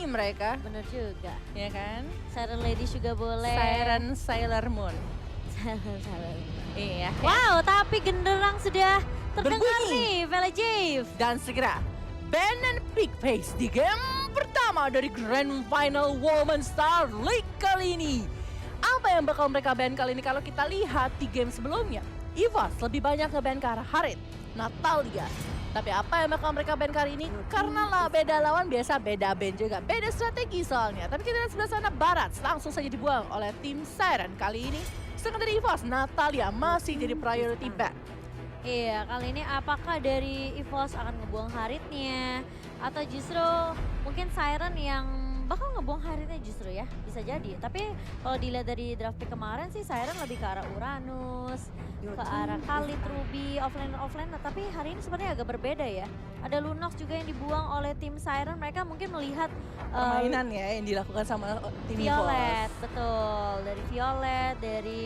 mereka. Bener juga. Ya kan? Siren Ladies juga boleh. Siren Sailor Moon. Siren. Iya. Wow, tapi genderang sudah terdengar Berbunyi. nih, Vela Jave. Dan segera, Ben and Big Face di game pertama dari Grand Final Women Star League kali ini. Apa yang bakal mereka ban kali ini kalau kita lihat di game sebelumnya? EVOS lebih banyak nge-ban ke arah Harit, Natalia. Tapi apa yang bakal mereka ban kali ini? Karena lah beda lawan biasa beda ban juga. Beda strategi soalnya. Tapi kita lihat sebelah sana Barat langsung saja dibuang oleh tim Siren kali ini. Sedangkan dari EVOS, Natalia masih jadi priority ban. Iya, kali ini apakah dari EVOS akan ngebuang Haritnya? Atau justru mungkin Siren yang bakal ngebuang Haritnya justru ya? Bisa jadi. Tapi kalau dilihat dari draft pick kemarin sih Siren lebih ke arah Uranus, ke arah Khalid, Ruby, offlane. Tapi hari ini sebenarnya agak berbeda ya. Ada Lunox juga yang dibuang oleh tim Siren. Mereka mungkin melihat Permainan ya yang dilakukan sama tim Violet, EVOS. betul. Dari Violet, dari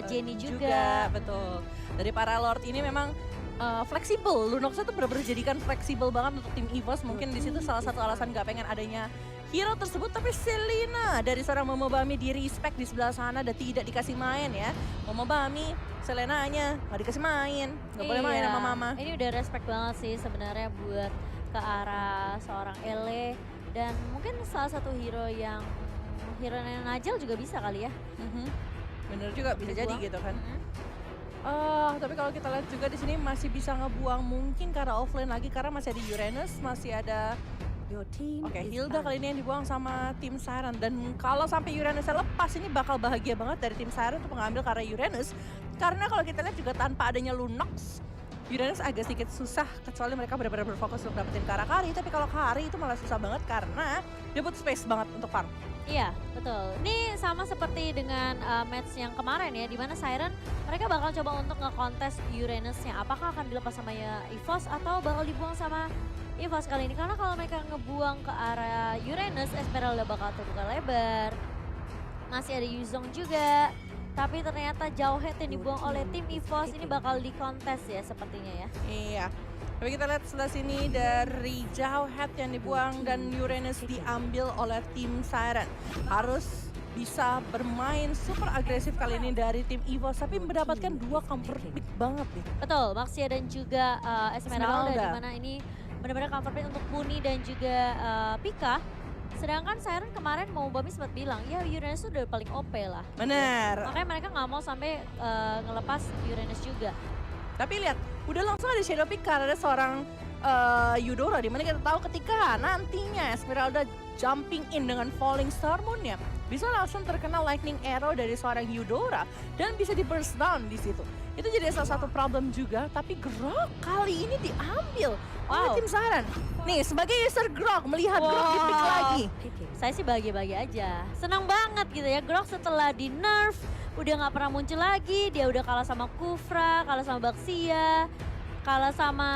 Jenny juga. Betul. Dari para Lord ini memang fleksibel. Lunox itu benar-benar jadikan fleksibel banget untuk tim EVOS. Mungkin di situ salah satu alasan gak pengen adanya hero tersebut. Tapi Selena dari seorang Momobami di respect di sebelah sana dan tidak dikasih main ya. Momobami, Selenanya gak dikasih main. Gak boleh main sama mama. Ini udah respect banget sih sebenarnya buat ke arah seorang Ele. Dan mungkin salah satu hero yang Najel juga bisa kali ya. Bener juga bisa jadi Dibuang. gitu kan. Tapi kalau kita lihat juga di sini masih bisa ngebuang mungkin karena offlane lagi karena masih ada Uranus, masih ada Oke, Hilda kali ini yang dibuang sama tim Siren. Dan kalau sampai Uranusnya lepas ini bakal bahagia banget dari tim Siren untuk mengambil karena Uranus. Karena kalau kita lihat juga tanpa adanya Lunox, Uranus agak sedikit susah kecuali mereka benar-benar berfokus untuk dapetin Kari. Tapi kalau Kari itu malah susah banget karena dia butuh space banget untuk farm. Iya, betul. Ini sama seperti dengan match yang kemarin ya, di mana Siren mereka bakal coba untuk ngekontes Uranusnya. Apakah akan dilepas sama ya EVOS atau bakal dibuang sama EVOS kali ini? Karena kalau mereka ngebuang ke arah Uranus, Esmeralda bakal terbuka lebar. Masih ada Yuzong juga. Tapi ternyata Jauhead yang dibuang oleh tim EVOS ini bakal dikontes ya sepertinya ya. Iya. Tapi kita lihat sebelah sini dari Jauhead yang dibuang dan Uranus diambil oleh tim Siren. Harus bisa bermain super agresif kali ini dari tim EVOS, tapi mendapatkan dua counter pick banget nih. Betul, Maxia dan juga Esmeralda, Esmeralda. di mana ini benar-benar counter pick untuk Puni dan juga Pika. Sedangkan Siren kemarin mau Bami sempat bilang, ya Uranus udah paling OP lah. Bener. Makanya mereka nggak mau sampai ngelepas Uranus juga. Tapi lihat, udah langsung ada shadow pick karena ada seorang Eudora, dimana kita tahu ketika nantinya Esmeralda jumping in dengan Falling Star Moon-nya, bisa langsung terkena lightning arrow dari seorang Eudora dan bisa di burst down di situ. Itu jadi salah satu problem juga, tapi Grok kali ini diambil oleh tim Siren. Nih, sebagai user Grok melihat Grok di pick lagi. Saya sih bahagia-bahagia aja. Senang banget gitu ya, Grok setelah di nerf udah nggak pernah muncul lagi. Dia udah kalah sama Kufra, kalah sama Baxia, kalah sama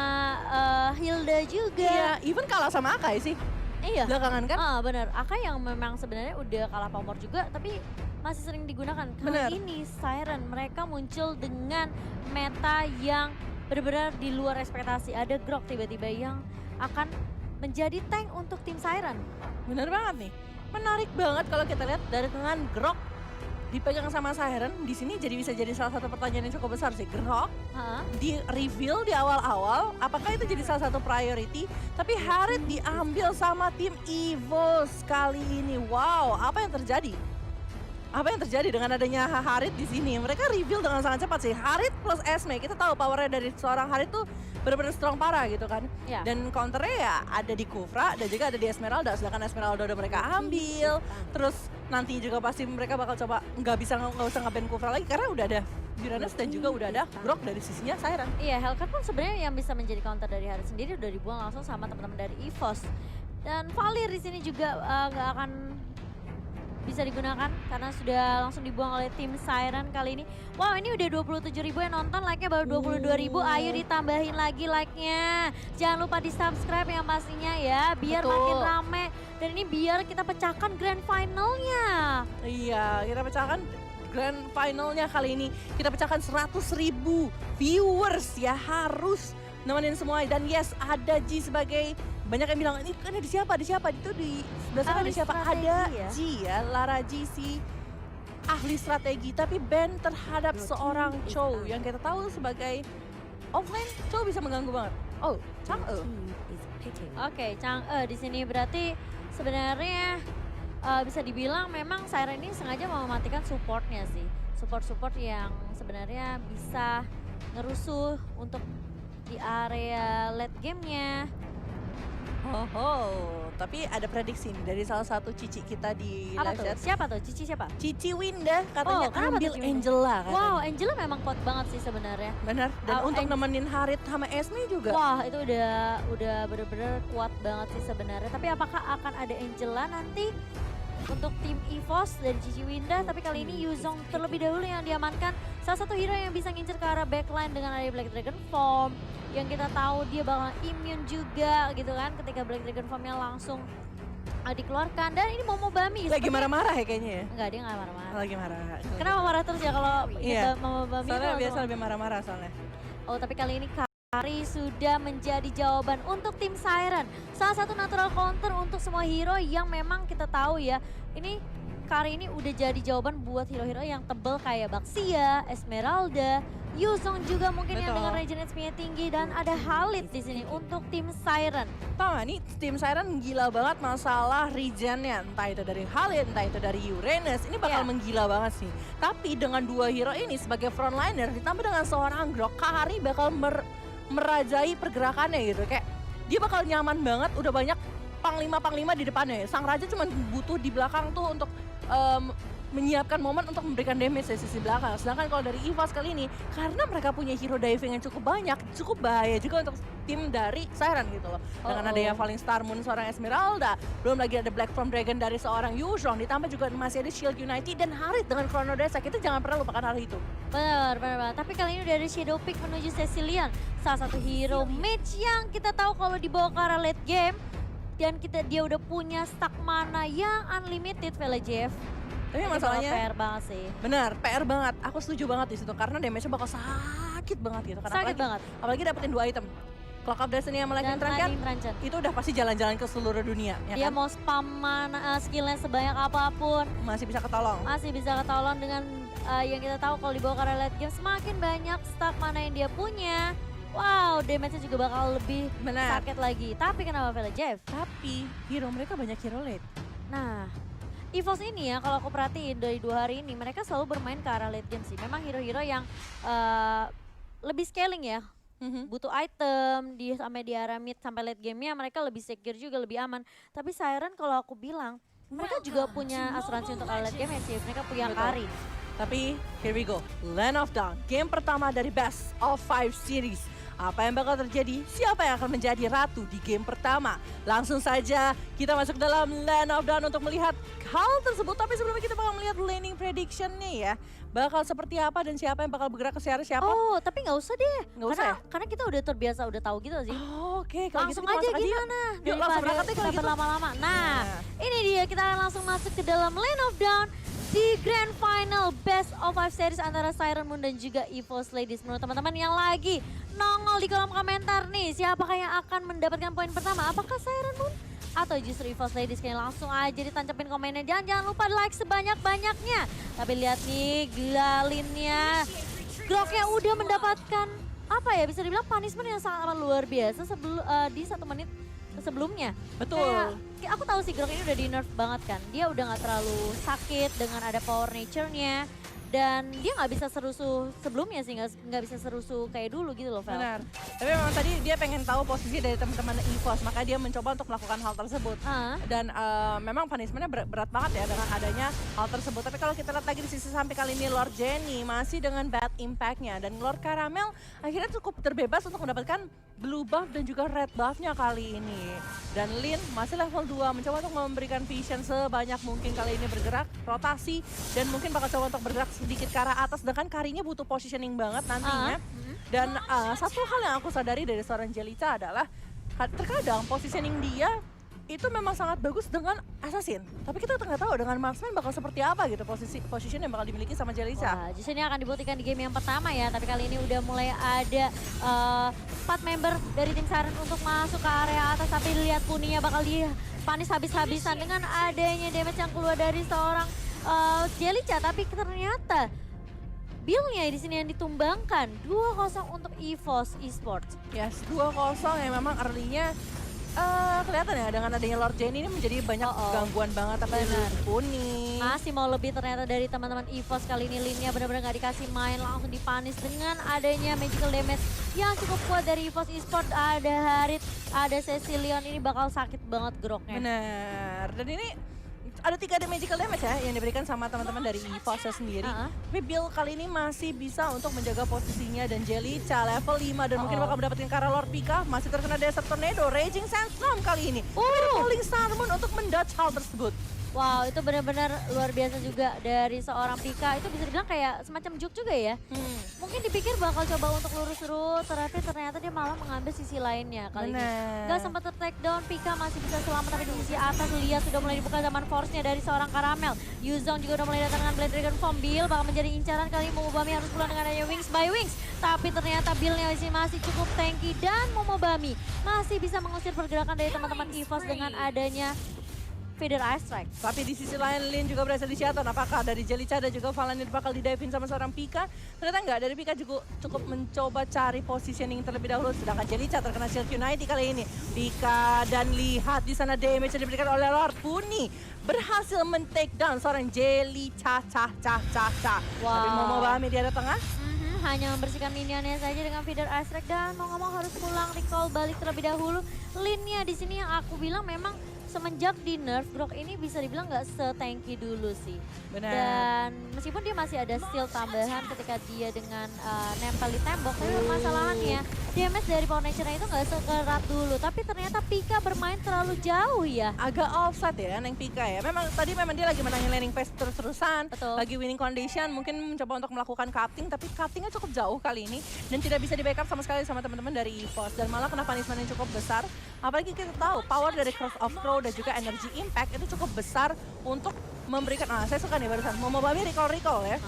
Hilda juga. Iya, even kalah sama Akai sih. Iya. Belakangan kan? Bener, Akai yang memang sebenarnya udah kalah pamor juga, tapi masih sering digunakan. Bener. Kali ini Siren mereka muncul dengan meta yang benar-benar di luar ekspektasi. Ada Grok tiba-tiba yang akan menjadi tank untuk tim Siren. Bener banget nih. Menarik banget kalau kita lihat dari dengan Grok dipegang sama Siren. Di sini bisa jadi salah satu pertanyaan yang cukup besar sih. Grok di reveal di awal-awal, apakah itu jadi salah satu priority? Tapi Harit diambil sama tim EVOS kali ini. Wow, apa yang terjadi? Apa yang terjadi dengan adanya Harit di sini? Mereka reveal dengan sangat cepat sih. Harit plus Esme, kita tahu powernya dari seorang Harit tuh benar-benar strong parah gitu kan. Ya. Dan counternya ya ada di Kufra dan juga ada di Esmeralda. Sedangkan Esmeralda udah mereka ambil. Terus nanti juga pasti mereka bakal coba nggak usah nge-ban Kufra lagi karena udah ada Uranus dan juga udah ada Grok dari sisinya Siren. Iya, Hellcat pun sebenarnya yang bisa menjadi counter dari Harit sendiri udah dibuang langsung sama teman-teman dari EVOS. Dan Valir di sini juga nggak akan bisa digunakan karena sudah langsung dibuang oleh tim Siren kali ini. Wow, ini udah 27.000 yang nonton, like-nya baru 22.000. Ayo ditambahin lagi like-nya. Jangan lupa di subscribe yang pastinya ya, biar Betul. makin rame. Dan ini biar kita pecahkan grand finalnya. Iya, kita pecahkan grand finalnya kali ini. Kita pecahkan 100.000 viewers ya, harus nemenin semua. Dan yes, ada G sebagai banyak yang bilang, ini kan ada siapa, itu di sebelah sana Ahli ada siapa? strategi Ada ya? G ya, Lara G si ahli strategi, tapi ban terhadap seorang Chow yang kita tahu sebagai offline, Chow bisa mengganggu banget. Oh, Chang'e. Oke, Chang'e di sini berarti sebenarnya bisa dibilang memang Siren ini sengaja mau mematikan supportnya sih. Support-support yang sebenarnya bisa ngerusuh untuk di area late gamenya. Tapi ada prediksi nih dari salah satu cici kita di Apa live tuh? chat. Siapa tuh? Cici siapa? Cici Winda katanya Oh, kenapa tuh ambil Cici Winda? Angela katanya. Wow, Angela memang kuat banget sih sebenarnya. Benar. Dan Oh, untuk nemenin Harit sama Esme juga. Wah, itu udah bener-bener kuat banget sih sebenarnya. Tapi apakah akan ada Angela nanti untuk tim EVOS dari Cici Winda? Tapi kali ini Yuzong terlebih dahulu yang diamankan. Salah satu hero yang bisa ngincer ke arah backline dengan ada Black Dragon Form. Yang kita tahu dia bakal immune juga gitu kan ketika Black Dragon Formnya langsung dikeluarkan. Dan ini Momo Bami. Lagi marah-marah ya kayaknya ya. Enggak, dia nggak marah-marah. Lagi marah. Kenapa marah terus ya kalau Iya. Momo Bami? Soalnya itu biasa langsung- lebih marah-marah soalnya. Oh, tapi kali ini Kari sudah menjadi jawaban untuk tim Siren. Salah satu natural counter untuk semua hero yang memang kita tahu ya. Ini Kari ini udah jadi jawaban buat hero-hero yang tebel kayak Baxia, Esmeralda, Yuzong juga mungkin yang Betul. dengan regen HP-nya tinggi, dan ada Halid di sini untuk tim Siren. Tahu nggak nih, tim Siren gila banget masalah regennya. Entah itu dari Halid, entah itu dari Uranus. Ini bakal Iya. menggila banget sih. Tapi dengan dua hero ini sebagai frontliner ditambah dengan seorang Grok, Kari bakal merajai pergerakannya gitu. Kayak dia bakal nyaman banget, udah banyak panglima-panglima di depannya. Sang Raja cuma butuh di belakang tuh untuk menyiapkan momen untuk memberikan damage dari sisi belakang. Sedangkan kalau dari EVOS kali ini, karena mereka punya hero diving yang cukup banyak, cukup bahaya juga untuk tim dari Siren gitu loh. Dengan adanya Falling Star Moon seorang Esmeralda, belum lagi ada Black From Dragon dari seorang Yuzong, ditambah juga masih ada Shield United dan Harit dengan Chrono Desak. Itu jangan pernah lupakan hal itu. Benar banget. Tapi kali ini dari Shadow Peak menuju Cecilian, salah satu hero mage yang kita tahu kalau dibawa ke arah late game, dan dia udah punya stack mana yang unlimited, Vela Jeff. Tapi Ini bakal masalahnya PR banget sih. benar, PR banget. Aku setuju banget di situ karena damage-nya bakal sakit banget gitu. Karena Sakit banget. apalagi dapetin 2 item. Clock of Destiny yang Lightning Dan Trance kan, Lightning Trance. itu udah pasti jalan-jalan ke seluruh dunia, ya Dia kan? mau spam skillnya sebanyak apapun, Masih bisa ketolong. masih bisa ketolong dengan yang kita tahu kalau dibawa ke arah late game, semakin banyak stack mana yang dia punya. Wow, damage-nya juga bakal lebih Benar. sakit lagi. Tapi kenapa Vela Jeff? Tapi hero mereka banyak hero late. Nah, EVOS ini ya kalau aku perhatiin dari 2 hari ini mereka selalu bermain ke arah late game sih. Memang hero-hero yang lebih scaling ya. Butuh item sampai di arah mid sampai late game-nya mereka lebih secure juga, lebih aman. Tapi Siren kalau aku bilang mereka juga punya asuransi untuk arah late game ya sih. Mereka punya Betul. Kari. Tapi here we go, Land of Dawn, game pertama dari Best of 5 series. Apa yang bakal terjadi? Siapa yang akan menjadi ratu di game pertama? Langsung saja kita masuk dalam Land of Dawn untuk melihat hal tersebut. Tapi sebelumnya kita bakal melihat laning prediction-nya ya. Bakal seperti apa dan siapa yang bakal bergerak ke area siapa? Oh, tapi nggak usah deh. Nggak usah ya? Karena kita udah terbiasa, udah tahu gitu sih. Oh, oke, kalau gitu Langsung kita aja masuk yuk. gimana? Yuk, langsung berangkat deh kalau gitu. Berlama-lama. Nah, ini dia kita akan langsung masuk ke dalam Land of Dawn di Grand Final Best of 5 Series antara Siren Moon dan juga EVOS Ladies. Menurut teman-teman yang lagi nongol di kolom komentar nih, siapakah yang akan mendapatkan poin pertama? Apakah Siren Moon atau justru EVOS Ladies? Kayaknya langsung aja ditancapin komennya. Jangan lupa like sebanyak-banyaknya. Tapi lihat nih Glalinnya, Groknya udah mendapatkan apa ya, bisa dibilang punishment yang sangat luar biasa di 1 menit sebelumnya. Betul. Kayak aku tahu sih Grok ini udah di nerf banget kan. Dia udah gak terlalu sakit dengan ada power nature-nya. Dan dia nggak bisa serusuh sebelumnya sih, nggak bisa serusuh kayak dulu gitu loh, Vel. Benar. Tapi memang tadi dia pengen tahu posisi dari teman-teman EVOS, maka dia mencoba untuk melakukan hal tersebut. Dan memang punishment-nya berat banget ya dengan adanya hal tersebut. Tapi kalau kita lihat lagi di sisi samping kali ini, Lord Jenny masih dengan bad impact-nya. Dan Lord Caramel akhirnya cukup terbebas untuk mendapatkan blue buff dan juga red buff-nya kali ini. Dan Lin masih level 2, mencoba untuk memberikan vision sebanyak mungkin kali ini, bergerak, rotasi, dan mungkin bakal coba untuk bergerak sedikit ke arah atas. Sedangkan Karinya butuh positioning banget nantinya. Dan satu hal yang aku sadari dari seorang Jelita adalah terkadang positioning dia itu memang sangat bagus dengan Assassin. Tapi kita nggak tahu dengan Marksman bakal seperti apa gitu position yang bakal dimiliki sama Jellica. Wah, justru ini akan dibuktikan di game yang pertama ya. Tapi kali ini udah mulai ada 4 member dari tim Siren untuk masuk ke area atas. Tapi lihat Puninya bakal dipanis habis-habisan dengan adanya damage yang keluar dari seorang Jellica. Tapi ternyata Bill-nya di sini yang ditumbangkan 2-0 untuk EVOS Esports. Yes, 2-0 yang memang early-nya kelihatan ya dengan adanya Lord Jenny ini menjadi banyak gangguan banget. Tapi Puni masih mau lebih ternyata dari teman-teman EVOS. Kali ini Lin-nya benar-benar nggak dikasih main, langsung dipanis dengan adanya magical damage yang cukup kuat dari EVOS Esports. Ada Harit, ada Cecilion, ini bakal sakit banget groknya. Benar, dan ini ada 3 magical damage ya yang diberikan sama teman-teman dari EVOS sendiri. Tapi Bill kali ini masih bisa untuk menjaga posisinya dan Jellica level 5 dan mungkin bakal mendapatkan Kara Lord Pika. Masih terkena Desert Tornado, Raging Sandstorm kali ini. Falling Starmoon untuk mendodge hal tersebut. Wow, itu benar-benar luar biasa juga dari seorang Pika. Itu bisa dibilang kayak semacam juke juga ya. Mungkin dipikir bakal coba untuk lurus-lurus, tapi ternyata dia malah mengambil sisi lainnya kali ini. Gak sempat ter-take down, Pika masih bisa selamat, tapi di sisi atas lihat sudah mulai dibuka zaman force-nya dari seorang Karamel. Yuzong juga udah mulai datang dengan Blade Dragon Form. Bill bakal menjadi incaran kali ini. Momobami harus pulang dengan adanya Wings by Wings. Tapi ternyata Bill-nya masih cukup tanky dan Momobami masih bisa mengusir pergerakan dari teman-teman EVOS dengan adanya Feeder Ice Strike. Tapi di sisi lain Lin juga berhasil di-shutdown. Apakah dari Jellica dan juga Valanir bakal di-dive-in sama seorang Pika? Ternyata enggak, dari Pika juga cukup mencoba cari positioning terlebih dahulu. Sedangkan Jellica terkena Shield Unity kali ini. Pika dan lihat di sana damage yang diberikan oleh Lord Puni. Berhasil men-take down seorang Jellica. Tapi Momobami di area tengah. Hanya membersihkan minionnya saja dengan Feeder Ice Strike dan mau ngomong harus pulang recall balik terlebih dahulu. Lin-nya di sini yang aku bilang memang semenjak di nerf, Grok ini bisa dibilang nggak se-tanky dulu sih. Benar. Dan meskipun dia masih ada skill tambahan ketika dia dengan nempel di tembok, tapi masalahnya damage dari Power Nature-nya itu nggak sekerat dulu. Tapi ternyata Pika bermain terlalu jauh ya. Agak offside ya Neng Pika ya. Memang tadi dia lagi menangin laning phase terus-terusan. Betul. Lagi winning condition, mungkin mencoba untuk melakukan cutting, tapi cuttingnya cukup jauh kali ini. Dan tidak bisa di-backup sama sekali sama teman-teman dari EVOS. Dan malah kena punishment yang cukup besar. Apalagi kita tahu power dari Cross of Crow dan juga energy impact itu cukup besar untuk memberikan, saya suka nih barusan Momobami recall ya.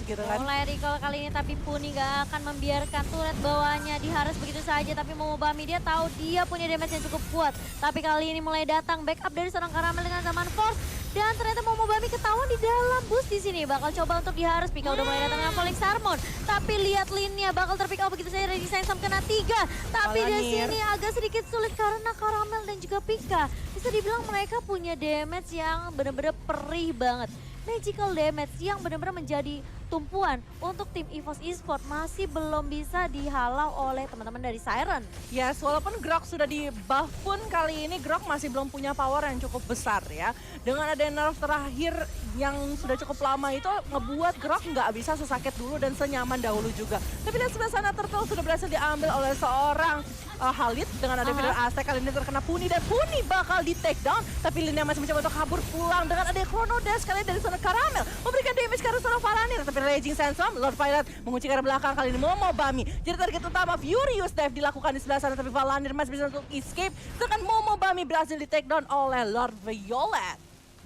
Gitu kan. Mulai recall kali ini tapi Puni gak akan membiarkan turret bawahnya diharas begitu saja. Tapi Momobami dia tahu dia punya damage yang cukup kuat. Tapi kali ini mulai datang backup dari seorang Karamel dengan zaman force. Dan ternyata Momobami ketahuan di dalam boost di sini. Bakal coba untuk diharas. Pika udah mulai datang dengan Falling Starmoon. Tapi lihat Lin-nya bakal terpick out begitu saja. Ready Sandstorm kena 3. Tapi di sini agak sedikit sulit karena Karamel dan juga Pika. Bisa dibilang mereka punya damage yang benar-benar perih banget. Magical damage yang benar-benar menjadi tumpuan untuk tim EVOS Esports masih belum bisa dihalau oleh teman-teman dari Siren. Yes, walaupun Grok sudah di-buff pun kali ini Grok masih belum punya power yang cukup besar ya. Dengan ada nerf terakhir yang sudah cukup lama itu ngebuat Grok nggak bisa sesakit dulu dan senyaman dahulu juga. Tapi lihat sebelah sana Turtle sudah berhasil diambil oleh seorang Khalid dengan ada Feeder Aztec. Kali ini terkena Puni dan Puni bakal di-take down. Tapi Lin masih mencoba untuk kabur pulang dengan ada Chrono Dash kali dari sana Karamel. Memberikan damage ke arah seorang Valanir. Tapi Raging Sandstorm, Lord Violet mengunci ke arah belakang kali ini Momobami. Jadi target utama Furious Dive dilakukan di sebelah sana. Tapi Valanir masih bisa untuk escape. Sedangkan Momobami berhasil di-take down oleh Lord Violet.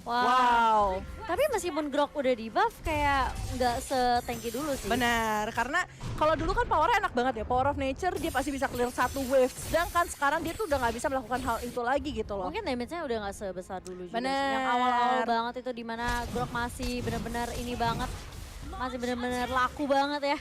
Wow. Tapi meskipun Grok udah di buff kayak nggak se-tanky dulu sih. Benar, karena kalau dulu kan powernya enak banget ya. Power of Nature dia pasti bisa clear satu wave. Sedangkan sekarang dia tuh udah nggak bisa melakukan hal itu lagi gitu loh. Mungkin damage-nya udah nggak sebesar dulu juga sih. Benar. Yang awal-awal banget itu dimana Grok masih benar-benar ini banget. Masih benar-benar laku banget ya.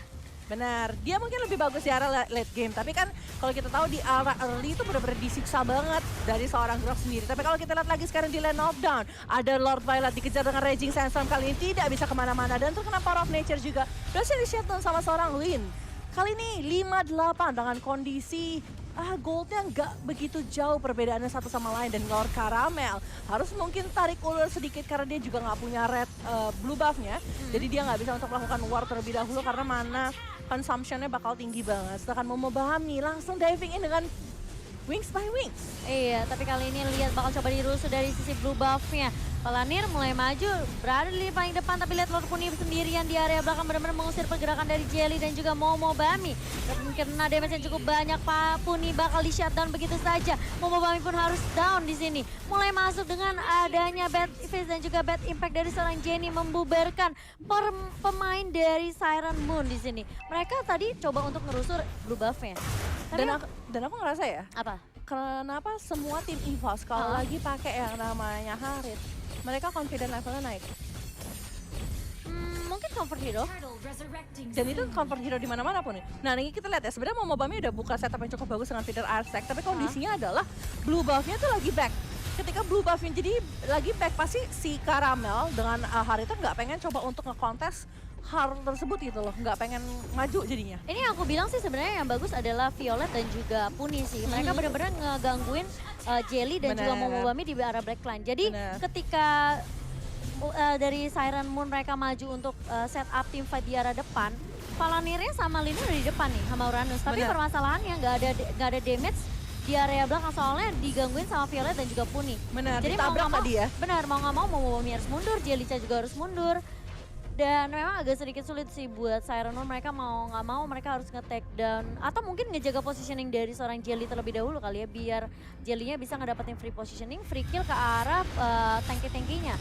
Benar, dia mungkin lebih bagus di arah late game. Tapi kan kalau kita tahu di arah early itu benar-benar disiksa banget dari seorang Grok sendiri. Tapi kalau kita lihat lagi sekarang di lane of down, ada Lord Violet dikejar dengan Raging Sandstorm kali ini tidak bisa kemana-mana. Dan terkena Power of Nature juga. Berhasil di-shutdown sama seorang Lin. Kali ini 5-8 dengan kondisi goldnya nggak begitu jauh perbedaannya satu sama lain. Dan Lord Karamel harus mungkin tarik ulur sedikit karena dia juga nggak punya red blue buffnya. Jadi dia nggak bisa untuk melakukan war terlebih dahulu karena mana consumption-nya bakal tinggi banget. Sedangkan Momobami langsung diving in dengan Wings by Wings. Iya, tapi kali ini lihat bakal coba dirusuh dari sisi blue buff-nya. Palanir mulai maju, berada di paling depan, tapi lihat Lord Puni sendirian di area belakang benar-benar mengusir pergerakan dari Jelly dan juga Momo Bami. Kena damage yang cukup banyak, Pak Puni bakal di shutdown begitu saja. Momo Bami pun harus down di sini. Mulai masuk dengan adanya bad face dan juga bad impact dari seorang Jenny membubarkan pemain dari Siren Moon di sini. Mereka tadi coba untuk ngerusur blue buff-nya. Tapi Dan aku ngerasa ya, apa? kenapa semua tim EVOS kalau lagi pakai yang namanya Harit, mereka confident levelnya naik. Mungkin comfort hero. Dan itu comfort hero di mana-mana pun. Nah, ini kita lihat ya, sebenarnya Momo Bami udah buka setup yang cukup bagus dengan feeder Arsec, tapi kondisinya adalah blue buff-nya tuh lagi back. Ketika blue buff-nya jadi lagi back, pasti si Caramel dengan Harit nggak pengen coba untuk ngekontes hal tersebut gitu loh, nggak pengen maju jadinya. Ini yang aku bilang sih sebenarnya yang bagus adalah Violet dan juga Puni sih. Mereka benar-benar ngegangguin Jelly dan juga Momo Bami di arah Blackline. Jadi ketika dari Siren Moon mereka maju untuk set up tim fight di arah depan, Palanirnya sama Lini udah di depan nih sama Uranus. Tapi permasalahannya nggak ada damage di area belakang, soalnya digangguin sama Violet dan juga Puni. Benar, jadi ditabrak tadi ya. Benar, mau nggak mau Momo Bami harus mundur, Jellica juga harus mundur. Dan memang agak sedikit sulit sih buat Siren Moon, mereka mau nggak mau mereka harus nge-take down atau mungkin ngejaga positioning dari seorang Jelly terlebih dahulu kali ya, biar Jelly-nya bisa ngedapetin free positioning, free kill ke arah tanki-tankinya.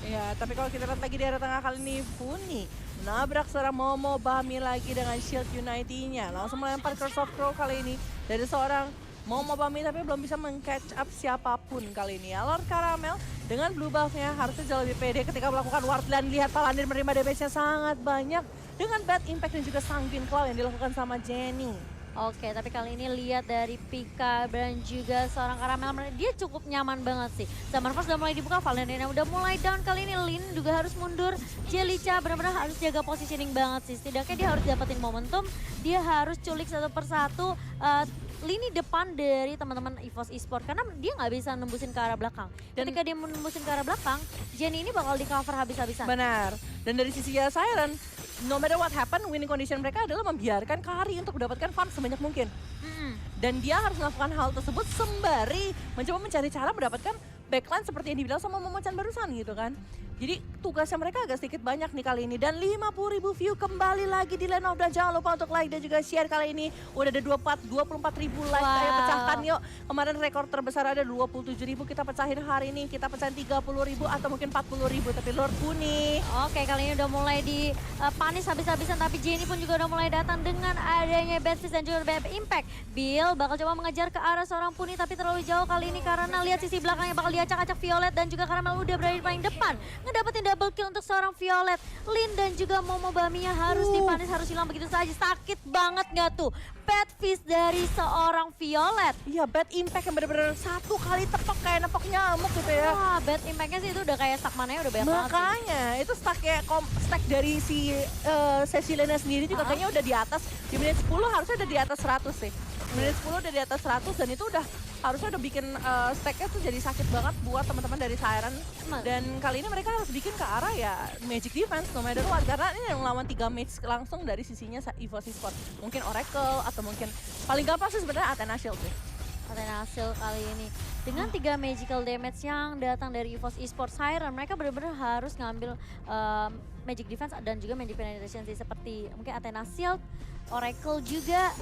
Ya, tapi kalau kita lihat lagi di area tengah kali ini, Puni nabrak seorang Momo Bami lagi dengan shield Unity-nya. Langsung melempar Curse of Crow kali ini dari seorang Momo Bami, tapi belum bisa meng-catch up siapapun kali ini. Ya, Lord Caramel dengan blue buff-nya harusnya jauh lebih pede ketika melakukan ward, dan lihat Palanir menerima damage-nya sangat banyak dengan bad impact dan juga Sanguine Claw yang dilakukan sama Jenny. Oke, tapi kali ini lihat dari Pika dan juga seorang Caramel, dia cukup nyaman banget sih. Zaman first udah mulai dibuka, Valentina udah mulai down kali ini, Lin juga harus mundur. Jellica benar-benar harus jaga positioning banget sih. Setidaknya dia harus dapetin momentum, dia harus culik satu persatu lini depan dari teman-teman EVOS Esports, karena dia nggak bisa nembusin ke arah belakang. Ketika dia nembusin ke arah belakang, Jenny ini bakal di cover habis-habisan. Benar. Dan dari sisi Siren, no matter what happen, winning condition mereka adalah membiarkan Kari untuk mendapatkan farm sebanyak mungkin. Dan dia harus melakukan hal tersebut sembari mencoba mencari cara mendapatkan backline seperti yang dibilang sama Momo-chan barusan gitu kan. Jadi tugasnya mereka agak sedikit banyak nih kali ini. Dan 50.000 view kembali lagi di Land of Dawn. Jangan lupa untuk like dan juga share kali ini. Udah ada 24.000 like. Saya pecahkan yuk. Kemarin rekor terbesar ada 27.000. Kita pecahin hari ini. Kita pecahin 30.000 atau mungkin 40.000. Tapi Lord Puni. Oke, kali ini udah mulai dipanis habis-habisan. Tapi Jenny pun juga udah mulai datang dengan adanya bad fist dan juga bad impact. Bill bakal coba mengejar ke arah seorang Puni, tapi terlalu jauh kali ini karena lihat sisi belakangnya bakal diacak-acak Violet dan juga Caramel udah berada di paling depan. Dapetin double kill untuk seorang Violet. Lin dan juga Momo Baminya harus dipanis, harus hilang begitu saja. Sakit banget gak tuh? Bad fist dari seorang Violet. Iya, bad impact yang bener-bener satu kali tepok kayak nepok nyamuk gitu ya. Wah, bad impactnya sih itu udah kayak stack mananya udah banyak banget sih. Makanya, itu stack dari si Ceciliana sendiri juga kayaknya udah di atas. Di menit 10 harusnya udah di atas 100 sih. Menit 10 udah di atas 100 dan itu udah harusnya udah bikin stacknya tuh jadi sakit banget buat teman-teman dari Siren. Dan kali ini mereka harus bikin ke arah ya magic defense no matter what, karena ini yang melawan 3 match langsung dari sisinya EVOS Esports. Mungkin Oracle atau mungkin paling gampang sih sebenarnya Athena Shield sih. Athena Shield kali ini dengan 3 magical damage yang datang dari EVOS Esports Siren, mereka benar-benar harus ngambil magic defense dan juga magic penetration sih, seperti mungkin Athena Shield, Oracle juga.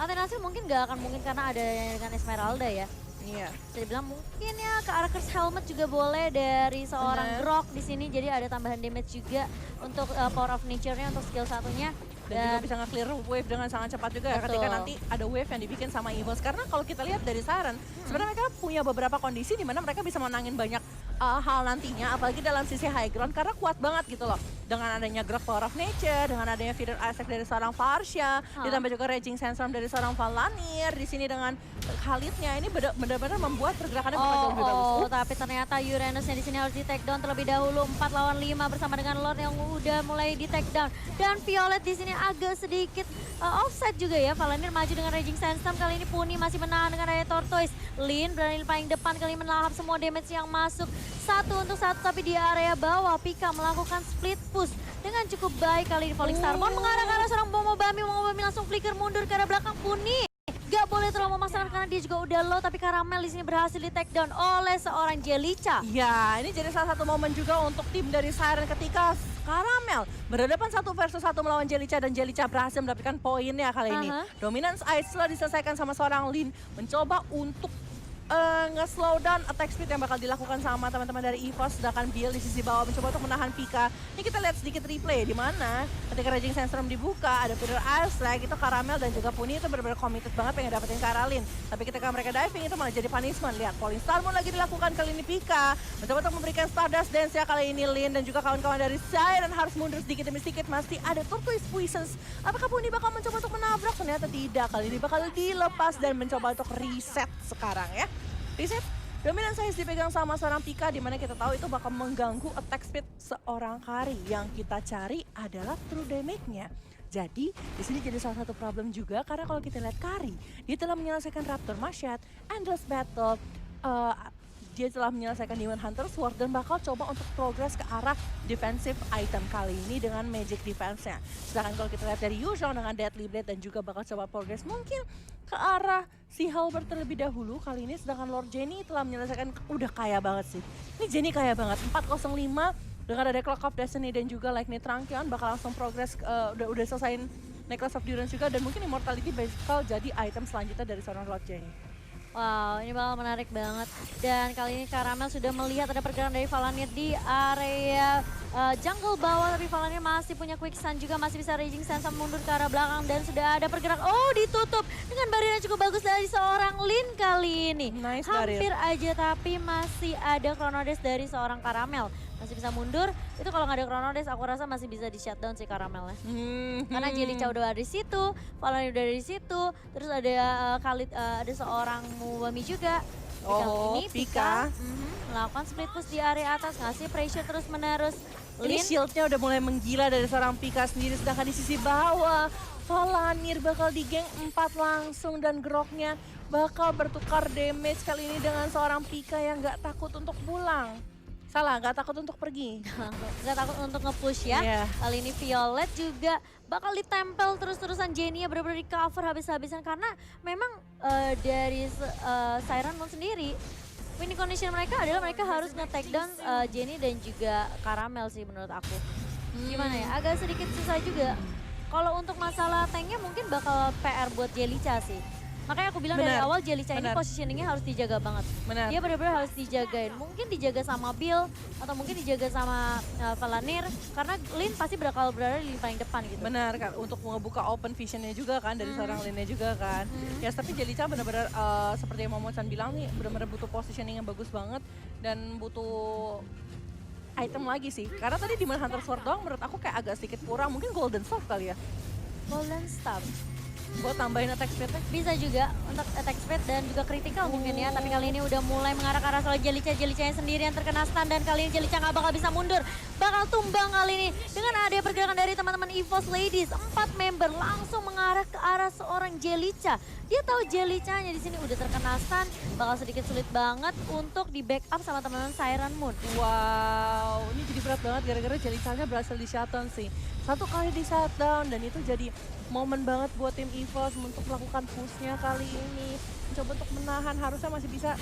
Athena Shield mungkin gak akan mungkin karena ada dengan Esmeralda ya. Iya. Bisa dibilang mungkin ya ke arah Curse Helmet juga boleh dari seorang Grok di sini, jadi ada tambahan damage juga untuk Power of Nature-nya untuk skill satunya. Dan juga bisa nge-clear wave dengan sangat cepat juga ya ketika nanti ada wave yang dibikin sama EVOS. Karena kalau kita lihat dari Siren, sebenarnya mereka punya beberapa kondisi di mana mereka bisa menangin banyak hal nantinya, apalagi dalam sisi high ground karena kuat banget gitu loh. Dengan adanya Grok Power of Nature, dengan adanya feeder Isaac dari seorang Farsha, ditambah juga Raging Sandstorm dari seorang Valanir, di sini dengan Khalidnya, ini benar-benar membuat pergerakannya bakal lebih bagus. Tapi ternyata Uranusnya di sini harus di take down terlebih dahulu. 4 lawan 5 bersama dengan Lord yang udah mulai di take down. Dan Violet di sini agak sedikit offset juga ya. Valanir maju dengan Raging Sandstorm, kali ini Puni masih menahan dengan adanya Tortoise. Lin berani paling depan kali ini melahap semua damage yang masuk. 1 untuk 1 tapi di area bawah Pika melakukan split push dengan cukup baik kali ini. Falling Starbone mengarah ke arah seorang Momo Bami. Momo Bami langsung flicker mundur ke arah belakang. Puni gak boleh boleh terlalu memaksakan karena dia juga udah low, tapi Karamel di sini berhasil di take down oleh seorang Jellicha. Ya, ini jadi salah satu momen juga untuk tim dari Siren ketika Karamel berhadapan 1 versus 1 melawan Jellicha dan Jellicha berhasil mendapatkan poinnya kali ini. Dominance Ice setelah diselesaikan sama seorang Lin mencoba untuk nge-slow down attack speed yang bakal dilakukan sama teman-teman dari EVOS, sedangkan Bill di sisi bawah mencoba untuk menahan Pika. Ini kita lihat sedikit replay di mana ketika Raging Sandstorm dibuka, ada Peter Airstrike, itu Karamel dan juga Puni itu benar-benar committed banget pengen dapetin Karalin. Tapi ketika mereka diving itu malah jadi punishment. Lihat, Falling Star Moon lagi dilakukan kali ini Pika. Mencoba untuk memberikan Stardust Dance ya kali ini Lin dan juga kawan-kawan dari Siren harus mundur sedikit demi sedikit. Masih ada Turquoise Poisons. Apakah Puni bakal mencoba untuk menabrak? Ternyata tidak. Kali ini bakal dilepas dan mencoba untuk reset sekarang ya. Reset, dominan saya dipegang sama seorang Pika, di mana kita tahu itu bakal mengganggu attack speed seorang Kari. Yang kita cari adalah true damage-nya. Jadi di sini jadi salah satu problem juga karena kalau kita lihat Kari, dia telah menyelesaikan Raptor Mashad, Endless Battle, dia telah menyelesaikan Demon Hunter Sword dan bakal coba untuk progress ke arah defensive item kali ini dengan magic defense-nya. Sedangkan kalau kita lihat dari Yuzhong dengan Deadly Blade dan juga bakal coba progress mungkin ke arah si Halberd terlebih dahulu kali ini. Sedangkan Lord Jenny telah menyelesaikan, udah kaya banget sih. Ini Jenny kaya banget, 405 dengan ada Clock of Destiny dan juga Lightning Trankion bakal langsung progress, udah selesaiin Necklace of Durance juga dan mungkin Immortality bakal jadi item selanjutnya dari seorang Lord Jenny. Wow, ini bakal menarik banget. Dan kali ini Karamel sudah melihat ada pergerakan dari Valanir di area jungle bawah. Tapi Valanir masih punya Quick Stun juga, masih bisa Raging Sandstorm mundur ke arah belakang. Dan sudah ada pergerakan, oh ditutup dengan barrier yang cukup bagus dari seorang Lin kali ini. Nice Hampir aja tapi masih ada Chrono Dash dari seorang Karamel. Masih bisa mundur, itu kalau nggak ada Chrono Dash aku rasa masih bisa di shutdown si Karamelnya. Karena Jellicha udah ada di situ, Valanir udah ada di situ, terus ada Khalid, ada seorang Muwami juga. Oh, ini Pika. Melakukan split push di area atas, ngasih pressure terus menerus. Ini shieldnya udah mulai menggila dari seorang Pika sendiri, sedangkan di sisi bawah Valanir bakal di geng 4 langsung dan Groknya bakal bertukar damage kali ini dengan seorang Pika yang nggak takut untuk pulang. Salah, nggak takut untuk pergi. Nggak takut untuk nge-push ya. Yeah. Kali ini Violet juga bakal ditempel terus-terusan, Jenny ya benar-benar di cover habis-habisan karena memang dari Siren Moon sendiri winning condition mereka adalah mereka harus nge-take down Jenny dan juga Karamel sih menurut aku. Gimana ya, agak sedikit susah juga. Kalau untuk masalah tanknya mungkin bakal PR buat Jellicha sih. Makanya aku bilang dari awal Jellicha ini positioningnya harus dijaga banget. Dia benar-benar harus dijagain. Mungkin dijaga sama Bill atau mungkin dijaga sama Valanir. Karena Lin pasti bakal berada di paling depan gitu. Benar kan, untuk ngebuka open visionnya juga kan dari seorang Linnya juga kan. Ya tapi Jellicha benar-benar seperti yang Momo-chan bilang nih, benar-benar butuh positioning yang bagus banget. Dan butuh item lagi sih. Karena tadi Demon Hunter Sword doang menurut aku kayak agak sedikit kurang. Mungkin Golden Staff kali ya. Golden Staff. Buat tambahin attack speed-nya? Bisa juga untuk attack speed dan juga critical mungkin ya. Tapi kali ini udah mulai mengarah ke arah soal Jellicha-Jellicha yang sendiri yang terkena stun. Dan kali ini Jellicha nggak bakal bisa mundur. Bakal tumbang kali ini. Dengan ada pergerakan dari teman-teman EVOS Ladies. 4 member langsung mengarah ke arah seorang Jellicha. Dia tahu Jellicha-nya di sini udah terkena stun. Bakal sedikit sulit banget untuk di backup sama teman-teman Siren Moon. Wow, ini jadi berat banget gara-gara Jellicha-nya berhasil di shutdown sih. 1 kali di shutdown dan itu jadi momen banget buat tim EVOS untuk melakukan push-nya kali ini. Mencoba untuk menahan, harusnya masih bisa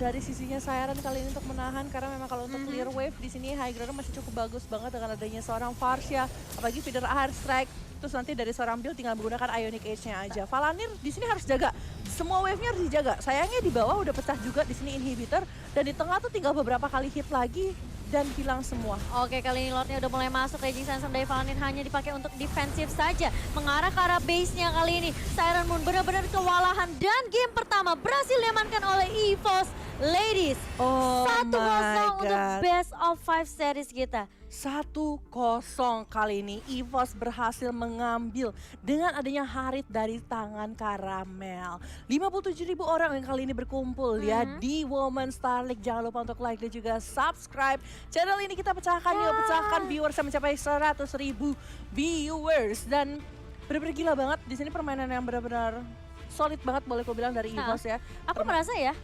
dari sisinya Siren kali ini untuk menahan. Karena memang kalau untuk clear wave di sini high ground masih cukup bagus banget dengan adanya seorang Varsha. Apalagi feeder Airstrike. Terus nanti dari seorang Bill tinggal menggunakan Ionic Age-nya aja. Valanir di sini harus jaga. Semua wave-nya harus dijaga. Sayangnya di bawah udah pecah juga di sini inhibitor. Dan di tengah tuh tinggal beberapa kali hit lagi. Dan hilang semua. Oke, kali ini Lordnya udah mulai masuk. Raging Sandstorm dari Valanir hanya dipakai untuk defensif saja. Mengarah ke arah base-nya kali ini. Siren Moon benar-benar kewalahan. Dan game pertama berhasil diamankan oleh EVOS Ladies. Oh 1-0 untuk best of 5 series kita. 1-0 kali ini EVOS berhasil mengambil dengan adanya Harit dari tangan Karamel. 57.000 orang yang kali ini berkumpul ya di Women Star League. Jangan lupa untuk like dan juga subscribe. Channel ini kita pecahkan yuk, pecahkan viewers yang mencapai 100.000 viewers. Dan benar-benar gila banget di sini permainan yang benar-benar solid banget boleh aku bilang dari EVOS ya. Aku merasa ya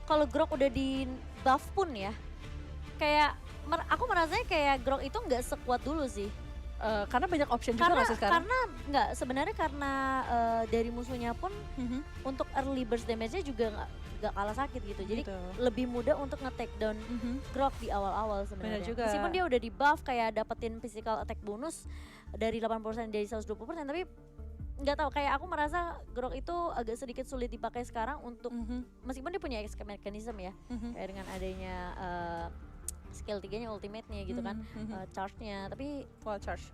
kalau Grok udah di buff pun ya, kayak aku merasanya kayak Grok itu nggak sekuat dulu sih. Karena banyak option juga nggak sih sekarang? Karena nggak sebenarnya karena dari musuhnya pun Mhm, untuk early burst damage-nya juga nggak kalah sakit gitu. Jadi gitu. lebih mudah untuk nge-take down Mhm. Grok di awal-awal sebenarnya. juga. Meskipun dia udah di buff kayak dapetin physical attack bonus dari 80% dari 120%, tapi nggak tahu, kayak aku merasa Grok itu agak sedikit sulit dipakai sekarang untuk meskipun dia punya escape mechanism ya, kayak dengan adanya skill 3-nya ultimate-nya gitu kan, charge-nya, tapi Full charge.